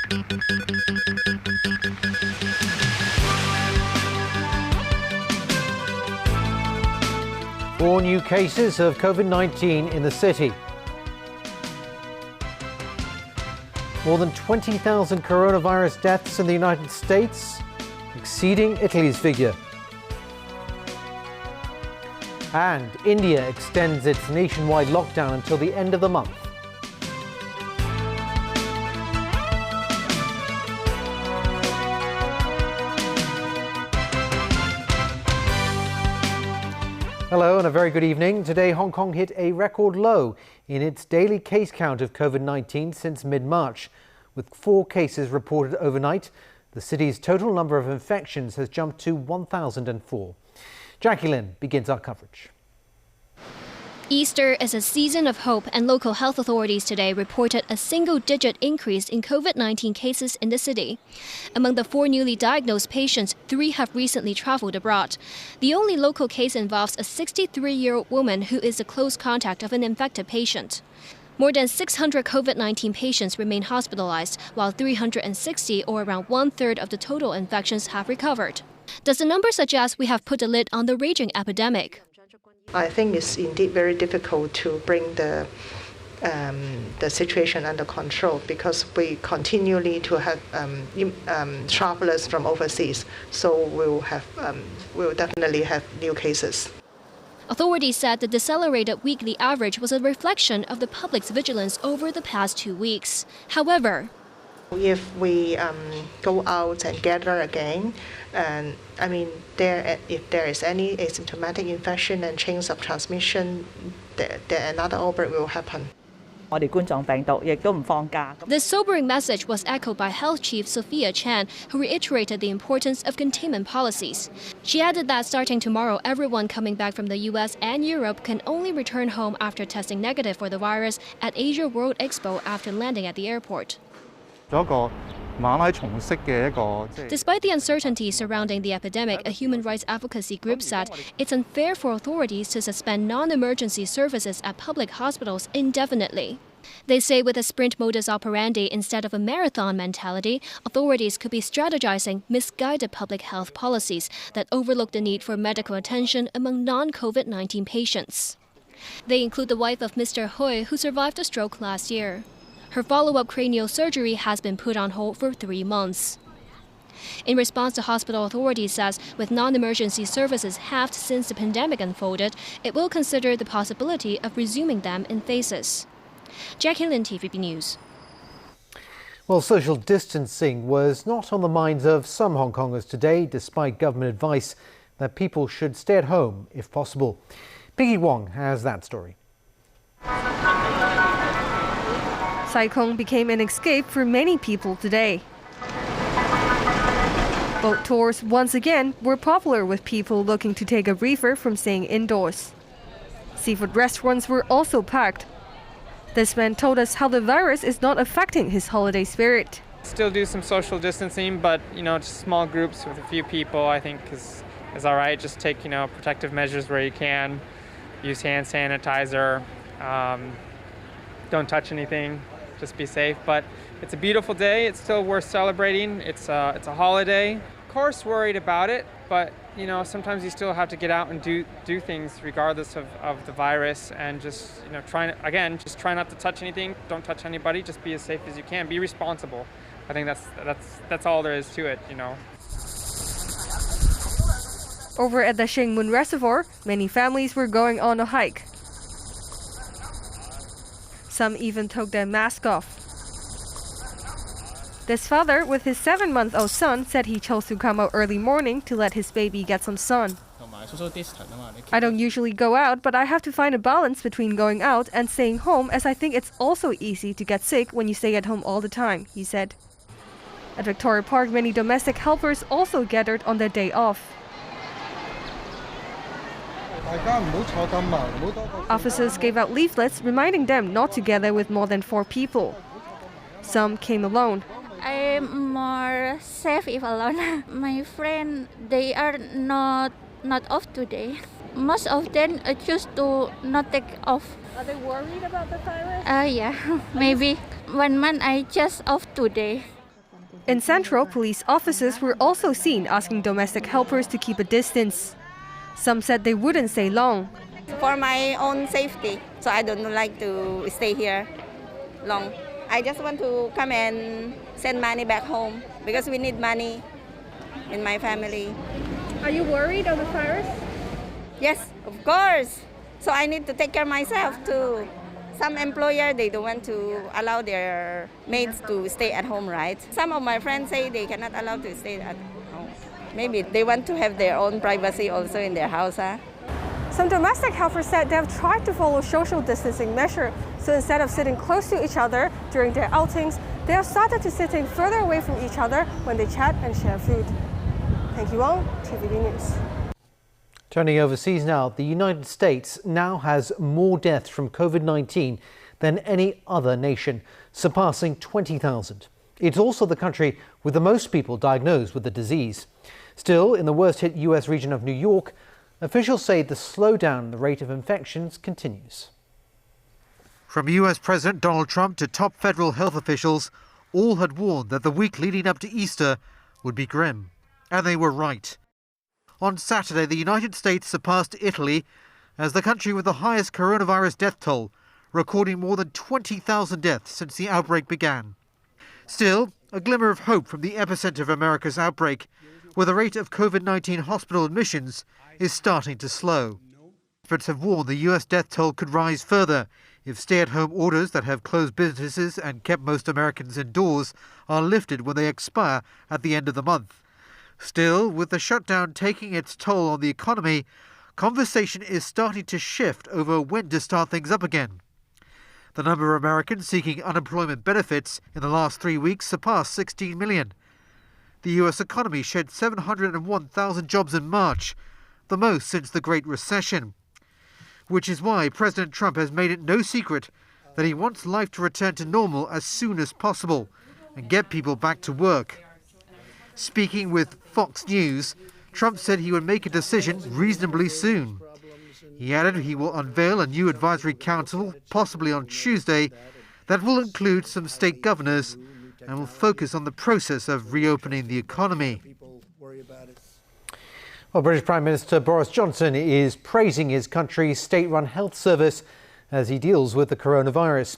Four new cases of COVID-19 in the city. More than 20,000 coronavirus deaths in the United States, exceeding Italy's figure. And India extends its nationwide lockdown until the end of the month. Hello and a very good evening. Today, Hong Kong hit a record low in its daily case count of COVID-19 since mid-March. With 4 cases reported overnight, the city's total number of infections has jumped to 1,004. Jackie Lin begins our coverage. Easter is a season of hope, and local health authorities today reported a single-digit increase in COVID-19 cases in the city. Among the 4 newly diagnosed patients, 3 have recently traveled abroad. The only local case involves a 63-year-old woman who is a close contact of an infected patient. More than 600 COVID-19 patients remain hospitalized, while 360, or around one-third of the total infections, have recovered. Does the number suggest we have put a lid on the raging epidemic? I think it's indeed very difficult to bring the situation under control because we continually to have travelers from overseas. So we'll definitely have new cases. Authorities said the decelerated weekly average was a reflection of the public's vigilance over the past 2 weeks. However, if we go out and gather again, and if there is any asymptomatic infection and chains of transmission, another outbreak will happen. This sobering message was echoed by Health Chief Sophia Chan, who reiterated the importance of containment policies. She added that starting tomorrow, everyone coming back from the US and Europe can only return home after testing negative for the virus at Asia World Expo after landing at the airport. Despite the uncertainty surrounding the epidemic, a human rights advocacy group said it's unfair for authorities to suspend non-emergency services at public hospitals indefinitely. They say with a sprint modus operandi instead of a marathon mentality, authorities could be strategizing misguided public health policies that overlook the need for medical attention among non-COVID-19 patients. They include the wife of Mr. Hui, who survived a stroke last year. Her follow-up cranial surgery has been put on hold for 3 months. In response, the hospital authority says with non-emergency services halved since the pandemic unfolded, it will consider the possibility of resuming them in phases. Jackie Lin, TVB News. Well, social distancing was not on the minds of some Hong Kongers today, despite government advice that people should stay at home if possible. Piggy Wong has that story. Sai Kung became an escape for many people today. Boat tours, once again, were popular with people looking to take a reefer from staying indoors. Seafood restaurants were also packed. This man told us how the virus is not affecting his holiday spirit. Still do some social distancing, but just small groups with a few people I think is all right. Just take protective measures where you can. Use hand sanitizer. Don't touch anything. Just be safe, but it's a beautiful day. It's still worth celebrating. It's a holiday. Of course, worried about it, but sometimes you still have to get out and do things regardless of the virus, and just just try not to touch anything. Don't touch anybody. Just be as safe as you can. Be responsible. I think that's all there is to it. Over at the Shingmun Reservoir, many families were going on a hike. Some even took their mask off. This father with his 7-month-old son said he chose to come out early morning to let his baby get some sun. I don't usually go out, but I have to find a balance between going out and staying home, as I think it's also easy to get sick when you stay at home all the time, he said. At Victoria Park, many domestic helpers also gathered on their day off. Officers gave out leaflets reminding them not to gather with more than 4 people. Some came alone. I'm more safe if alone. My friend, they are not off today. Most of them choose to not take off. Are they worried about the virus? Yeah, maybe. 1 month I just off today. In Central, police officers were also seen asking domestic helpers to keep a distance. Some said they wouldn't stay long. For my own safety, so I don't like to stay here long. I just want to come and send money back home because we need money in my family. Are you worried of the virus? Yes, of course. So I need to take care of myself too. Some employer, they don't want to allow their maids to stay at home, right? Some of my friends say they cannot allow to stay at home. Maybe they want to have their own privacy also in their house. Some domestic helpers said they have tried to follow social distancing measures. So instead of sitting close to each other during their outings, they have started to sitting further away from each other when they chat and share food. Thank you all, TVB News. Turning overseas now, the United States now has more deaths from COVID-19 than any other nation, surpassing 20,000. It's also the country with the most people diagnosed with the disease. Still, in the worst-hit U.S. region of New York, officials say the slowdown in the rate of infections continues. From U.S. President Donald Trump to top federal health officials, all had warned that the week leading up to Easter would be grim. And they were right. On Saturday, the United States surpassed Italy as the country with the highest coronavirus death toll, recording more than 20,000 deaths since the outbreak began. Still, a glimmer of hope from the epicenter of America's outbreak, where the rate of COVID-19 hospital admissions is starting to slow. Experts have warned the U.S. death toll could rise further if stay-at-home orders that have closed businesses and kept most Americans indoors are lifted when they expire at the end of the month. Still, with the shutdown taking its toll on the economy, conversation is starting to shift over when to start things up again. The number of Americans seeking unemployment benefits in the last 3 weeks surpassed 16 million. The U.S. economy shed 701,000 jobs in March, the most since the Great Recession. Which is why President Trump has made it no secret that he wants life to return to normal as soon as possible and get people back to work. Speaking with Fox News, Trump said he would make a decision reasonably soon. He added he will unveil a new advisory council, possibly on Tuesday, that will include some state governors and will focus on the process of reopening the economy. Well, British Prime Minister Boris Johnson is praising his country's state-run health service as he deals with the coronavirus.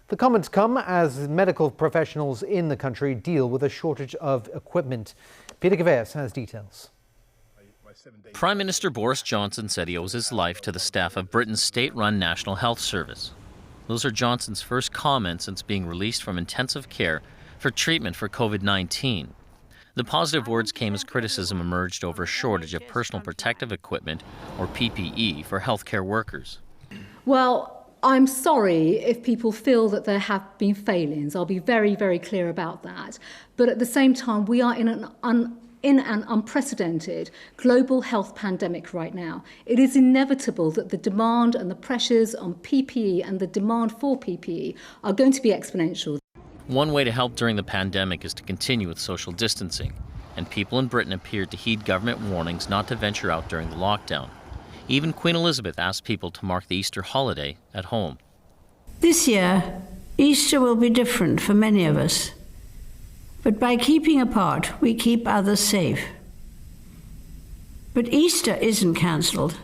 The comments come as medical professionals in the country deal with a shortage of equipment. Peter Gaveas has details. Prime Minister Boris Johnson said he owes his life to the staff of Britain's state-run National Health Service. Those are Johnson's first comments since being released from intensive care for treatment for COVID-19. The positive words came as criticism emerged over a shortage of personal protective equipment, or PPE, for healthcare workers. Well, I'm sorry if people feel that there have been failings. I'll be very, very clear about that. But at the same time, we are in an unprecedented global health pandemic right now. It is inevitable that the demand and the pressures on PPE and the demand for PPE are going to be exponential. One way to help during the pandemic is to continue with social distancing, and people in Britain appeared to heed government warnings not to venture out during the lockdown. Even Queen Elizabeth asked people to mark the Easter holiday at home. This year, Easter will be different for many of us. But by keeping apart, we keep others safe. But Easter isn't cancelled.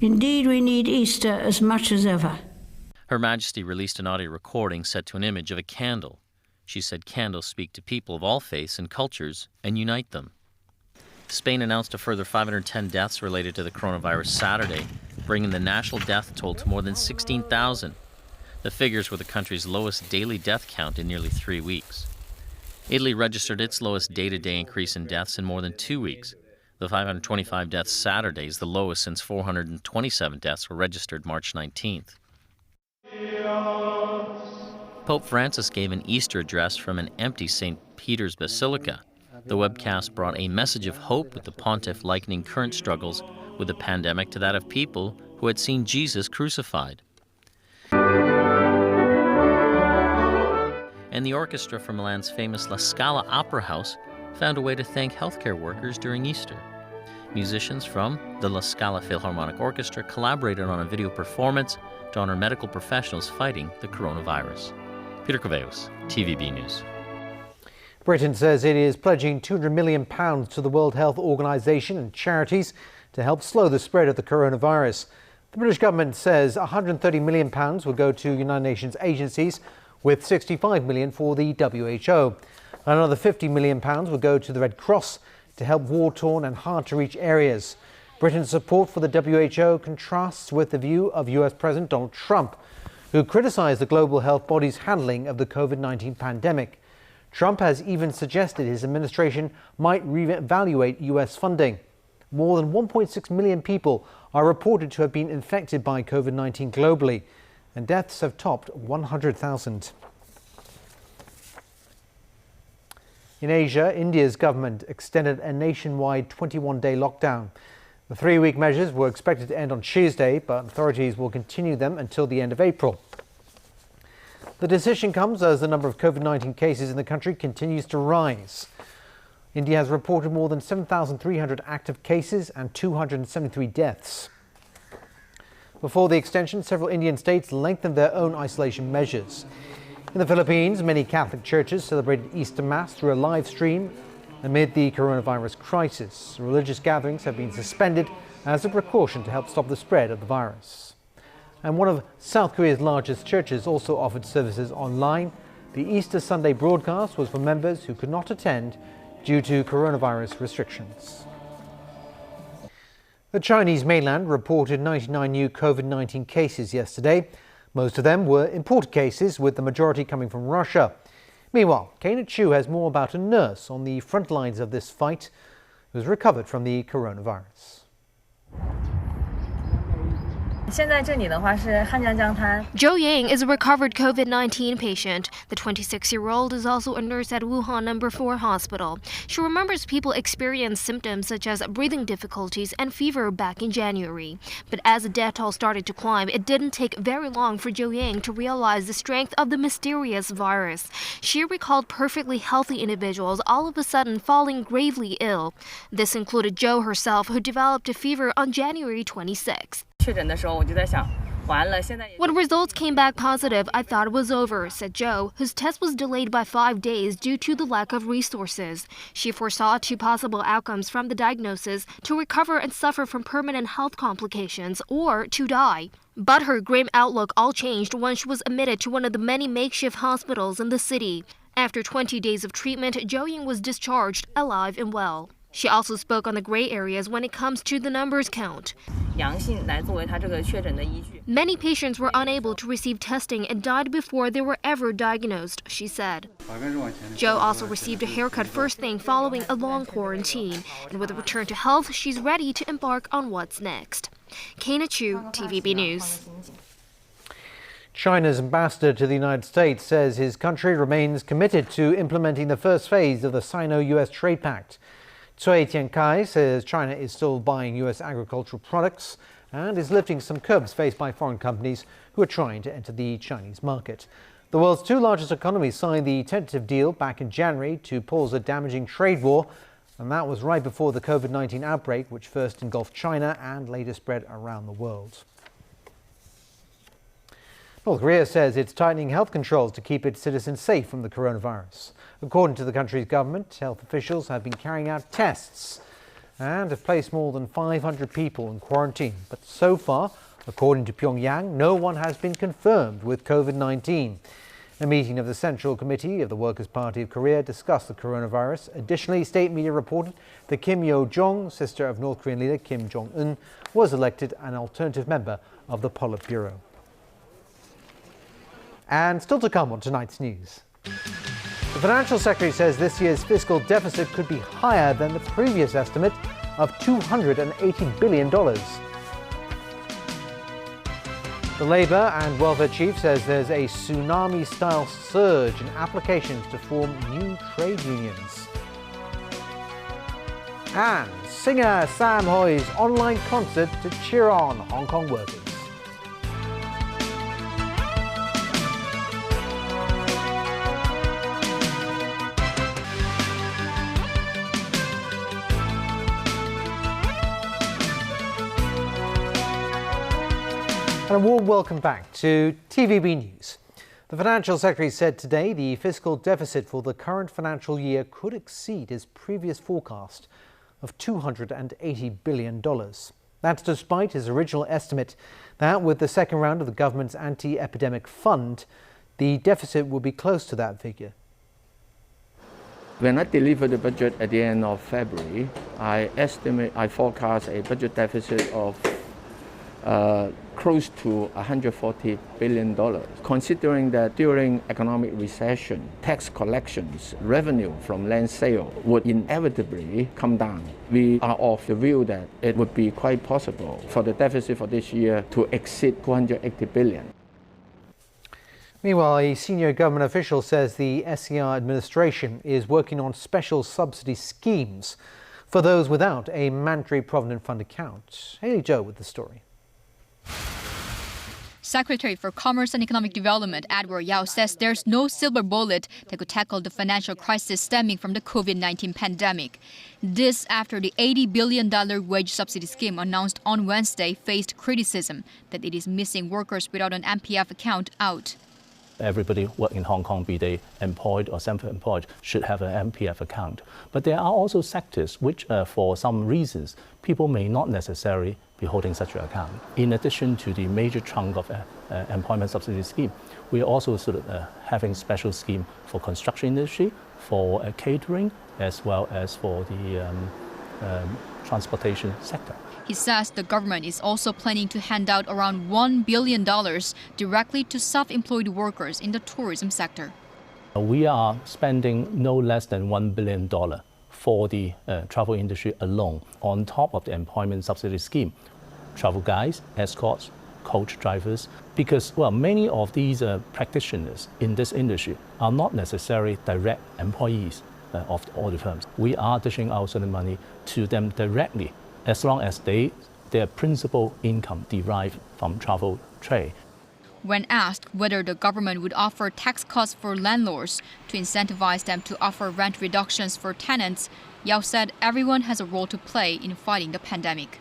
Indeed, we need Easter as much as ever. Her Majesty released an audio recording set to an image of a candle. She said candles speak to people of all faiths and cultures and unite them. Spain announced a further 510 deaths related to the coronavirus Saturday, bringing the national death toll to more than 16,000. The figures were the country's lowest daily death count in nearly 3 weeks. Italy registered its lowest day-to-day increase in deaths in more than 2 weeks. The 525 deaths Saturday is the lowest since 427 deaths were registered March 19th. Pope Francis gave an Easter address from an empty St. Peter's Basilica. The webcast brought a message of hope, with the pontiff likening current struggles with the pandemic to that of people who had seen Jesus crucified. And the orchestra from Milan's famous La Scala Opera House found a way to thank healthcare workers during Easter. Musicians from the La Scala Philharmonic Orchestra collaborated on a video performance to honor medical professionals fighting the coronavirus. Peter Caveos, TVB News. Britain says it is pledging £200 million to the World Health Organization and charities to help slow the spread of the coronavirus. The British government says £130 million will go to United Nations agencies, with £65 million for the WHO. Another £50 million will go to the Red Cross to help war-torn and hard-to-reach areas. Britain's support for the WHO contrasts with the view of US President Donald Trump, who criticised the global health body's handling of the COVID-19 pandemic. Trump has even suggested his administration might reevaluate US funding. More than 1.6 million people are reported to have been infected by COVID-19 globally, and deaths have topped 100,000. In Asia, India's government extended a nationwide 21-day lockdown. The 3-week measures were expected to end on Tuesday, but authorities will continue them until the end of April. The decision comes as the number of COVID-19 cases in the country continues to rise. India has reported more than 7,300 active cases and 273 deaths. Before the extension, several Indian states lengthened their own isolation measures. In the Philippines, many Catholic churches celebrated Easter Mass through a live stream amid the coronavirus crisis. Religious gatherings have been suspended as a precaution to help stop the spread of the virus. And one of South Korea's largest churches also offered services online. The Easter Sunday broadcast was for members who could not attend due to coronavirus restrictions. The Chinese mainland reported 99 new COVID-19 cases yesterday. Most of them were imported cases, with the majority coming from Russia. Meanwhile, Kana Chu has more about a nurse on the front lines of this fight who has recovered from the coronavirus. Zhou Yang is a recovered COVID-19 patient. The 26-year-old is also a nurse at Wuhan No. 4 hospital. She remembers people experienced symptoms such as breathing difficulties and fever back in January. But as the death toll started to climb, it didn't take very long for Zhou Yang to realize the strength of the mysterious virus. She recalled perfectly healthy individuals all of a sudden falling gravely ill. This included Zhou herself, who developed a fever on January 26th. When results came back positive, I thought it was over, said Zhou, whose test was delayed by 5 days due to the lack of resources. She foresaw 2 possible outcomes from the diagnosis: to recover and suffer from permanent health complications, or to die. But her grim outlook all changed when she was admitted to one of the many makeshift hospitals in the city. After 20 days of treatment, Zhou Yang was discharged alive and well. She also spoke on the gray areas when it comes to the numbers count. Many patients were unable to receive testing and died before they were ever diagnosed, she said. Zhou also received a haircut first thing following a long quarantine. And with a return to health, she's ready to embark on what's next. Kana Chu, TVB News. China's ambassador to the United States says his country remains committed to implementing the first phase of the Sino-US Trade Pact. Cui Tiankai says China is still buying US agricultural products and is lifting some curbs faced by foreign companies who are trying to enter the Chinese market. The world's 2 largest economies signed the tentative deal back in January to pause a damaging trade war, and that was right before the COVID-19 outbreak, which first engulfed China and later spread around the world. North Korea says it's tightening health controls to keep its citizens safe from the coronavirus. According to the country's government, health officials have been carrying out tests and have placed more than 500 people in quarantine. But so far, according to Pyongyang, no one has been confirmed with COVID-19. A meeting of the Central Committee of the Workers' Party of Korea discussed the coronavirus. Additionally, state media reported that Kim Yo-jong, sister of North Korean leader Kim Jong-un, was elected an alternative member of the Politburo. And still to come on tonight's news. The Financial Secretary says this year's fiscal deficit could be higher than the previous estimate of $280 billion. The Labour and Welfare Chief says there's a tsunami-style surge in applications to form new trade unions. And singer Sam Hoy's online concert to cheer on Hong Kong workers. And a warm welcome back to TVB News. The The Financial Secretary said today the fiscal deficit for the current financial year could exceed his previous forecast of $280 billion. That's despite his original estimate that with the second round of the government's anti-epidemic fund, the deficit will be close to that figure. When I deliver the budget at the end of February, I forecast a budget deficit of close to $140 billion. Considering that during economic recession, tax collections, revenue from land sale would inevitably come down. We are of the view that it would be quite possible for the deficit for this year to exceed $280 billion. Meanwhile, a senior government official says the SCR administration is working on special subsidy schemes for those without a mandatory Provident Fund account. Haley Joe with the story. Secretary for Commerce and Economic Development Edward Yao says there's no silver bullet that could tackle the financial crisis stemming from the COVID-19 pandemic. This after the $80 billion wage subsidy scheme announced on Wednesday faced criticism that it is missing workers without an MPF account out. Everybody working in Hong Kong, be they employed or self-employed, should have an MPF account. But there are also sectors which, for some reasons, people may not necessarily be holding such an account. In addition to the major chunk of employment subsidy scheme, we are also having special scheme for construction industry, for catering, as well as for the transportation sector. He says the government is also planning to hand out around $1 billion directly to self-employed workers in the tourism sector. We are spending no less than $1 billion for the travel industry alone, on top of the employment subsidy scheme. Travel guides, escorts, coach drivers, because, well, many of these practitioners in this industry are not necessarily direct employees of all the firms. We are dishing out certain money to them directly, as long as their principal income derived from travel trade. When asked whether the government would offer tax cuts for landlords to incentivize them to offer rent reductions for tenants, Yao said everyone has a role to play in fighting the pandemic.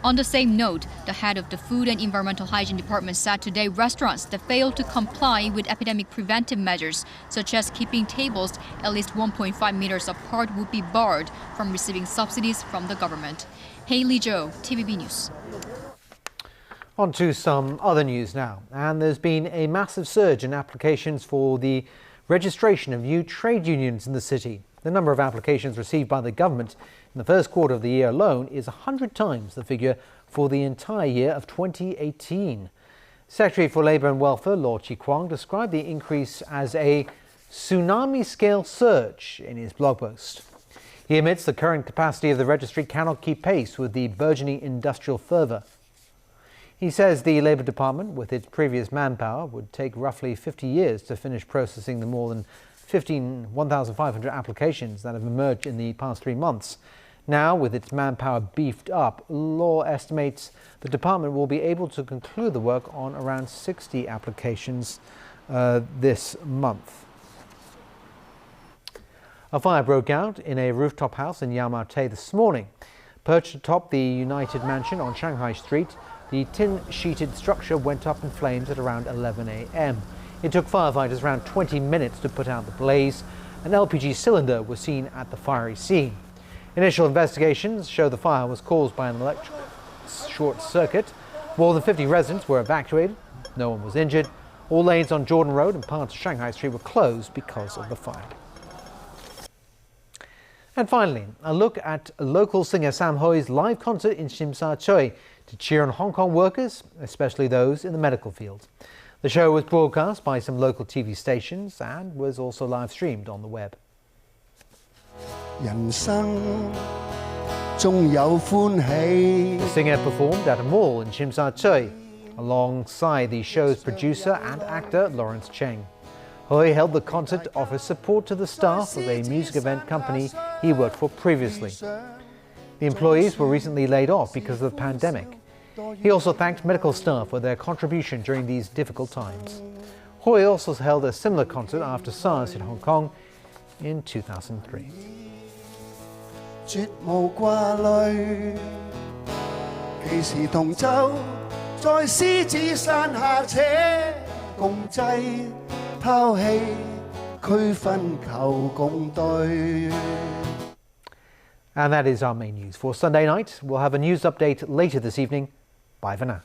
On the same note, the head of the Food and Environmental Hygiene Department said today restaurants that fail to comply with epidemic preventive measures, such as keeping tables at least 1.5 meters apart, would be barred from receiving subsidies from the government. Haley Zhou, TVB News. On to some other news now. And there's been a massive surge in applications for the registration of new trade unions in the city. The number of applications received by the government in the first quarter of the year alone is 100 times the figure for the entire year of 2018. Secretary for Labour and Welfare, Law Chi Kwong, described the increase as a tsunami-scale surge in his blog post. He admits the current capacity of the registry cannot keep pace with the burgeoning industrial fervour. He says the Labour Department, with its previous manpower, would take roughly 50 years to finish processing the more than 1,500 applications that have emerged in the past 3 months. Now, with its manpower beefed up, Law estimates the department will be able to conclude the work on around 60 applications this month. A fire broke out in a rooftop house in Yau Ma Tei this morning. Perched atop the United Mansion on Shanghai Street, the tin-sheeted structure went up in flames at around 11 a.m. It took firefighters around 20 minutes to put out the blaze. An LPG cylinder was seen at the fiery scene. Initial investigations show the fire was caused by an electric short circuit. More than 50 residents were evacuated. No one was injured. All lanes on Jordan Road and parts of Shanghai Street were closed because of the fire. And finally, a look at local singer Sam Hoi's live concert in Tsim Sha Tsui to cheer on Hong Kong workers, especially those in the medical field. The show was broadcast by some local TV stations and was also live streamed on the web. The singer performed at a mall in Tsim Sha Tsui alongside the show's producer and actor Lawrence Cheng. Hoi held the concert to offer support to the staff of a music event company he worked for previously. The employees were recently laid off because of the pandemic. He also thanked medical staff for their contribution during these difficult times. Hoi also held a similar concert after SARS hit Hong Kong in 2003. 拋棄區分求共對。 And that is our main news for Sunday night. We'll have a news update later this evening. Bye for now.